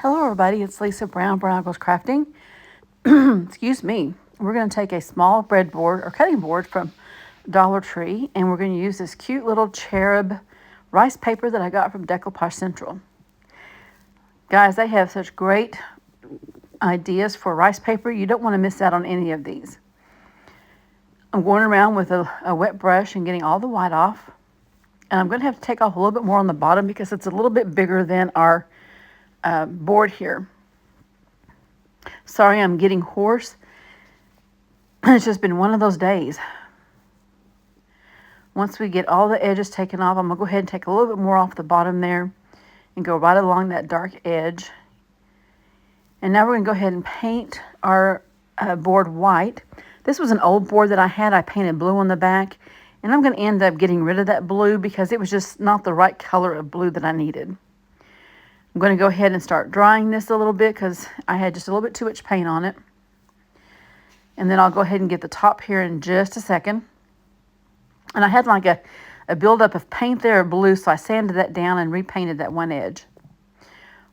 Hello everybody, it's Lisa Brown, Brown Girls Crafting. Excuse me. We're going to take a small breadboard or cutting board from Dollar Tree and we're going to use this cute little cherub rice paper that I got from Decoupage Central. Guys, they have such great ideas for rice paper. You don't want to miss out on any of these. I'm going around with a wet brush and getting all the white off. And I'm going to have to take off a little bit more on the bottom because it's a little bit bigger than our board here. Sorry, I'm getting hoarse. It's just been one of those days. Once we get all the edges taken off, I'm going to go ahead and take a little bit more off the bottom there and go right along that dark edge. And now we're going to go ahead and paint our board white. This was an old board that I had. I painted blue on the back. And I'm going to end up getting rid of that blue because it was just not the right color of blue that I needed. I'm going to go ahead and start drying this a little bit because I had just a little bit too much paint on it. And then I'll go ahead and get the top here in just a second. And I had like a buildup of paint there of blue, so I sanded that down and repainted that one edge.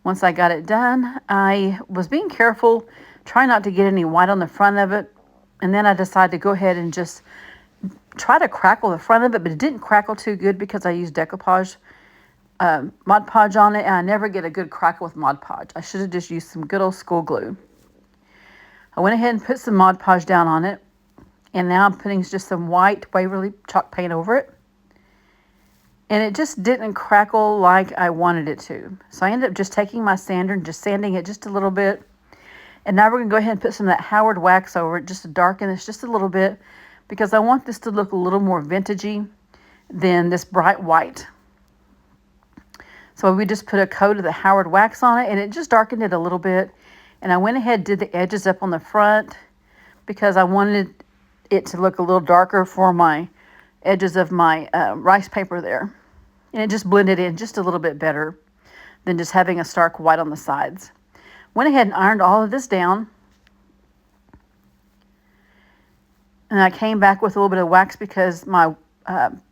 Once I got it done, I was being careful, trying not to get any white on the front of it. And then I decided to go ahead and just try to crackle the front of it, but it didn't crackle too good because I used decoupage Mod Podge on it, and I never get a good crackle with Mod Podge. I should have just used some good old school glue. I went ahead and put some Mod Podge down on it, and now I'm putting just some white Waverly chalk paint over it. And it just didn't crackle like I wanted it to. So I ended up just taking my sander and just sanding it just a little bit. And now we're going to go ahead and put some of that Howard wax over it just to darken this just a little bit because I want this to look a little more vintagey than this bright white. So we just put a coat of the Howard wax on it, and it just darkened it a little bit. And I went ahead and did the edges up on the front because I wanted it to look a little darker for my edges of my rice paper there. And it just blended in just a little bit better than just having a stark white on the sides. Went ahead and ironed all of this down. And I came back with a little bit of wax because my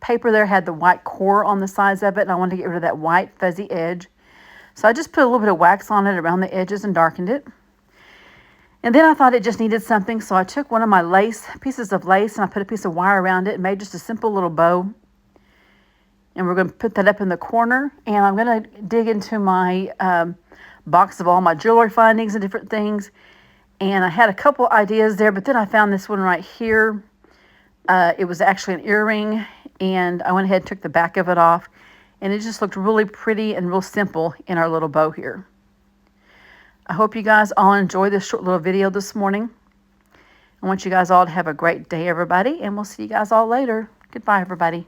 paper there had the white core on the sides of it, and I wanted to get rid of that white fuzzy edge. So I just put a little bit of wax on it around the edges and darkened it. And then I thought it just needed something, so I took one of my pieces of lace, and I put a piece of wire around it and made just a simple little bow. And we're going to put that up in the corner, and I'm going to dig into my box of all my jewelry findings and different things. And I had a couple ideas there, but then I found this one right here. It was actually an earring, and I went ahead and took the back of it off, and it just looked really pretty and real simple in our little bow here. I hope you guys all enjoyed this short little video this morning. I want you guys all to have a great day, everybody, and we'll see you guys all later. Goodbye, everybody.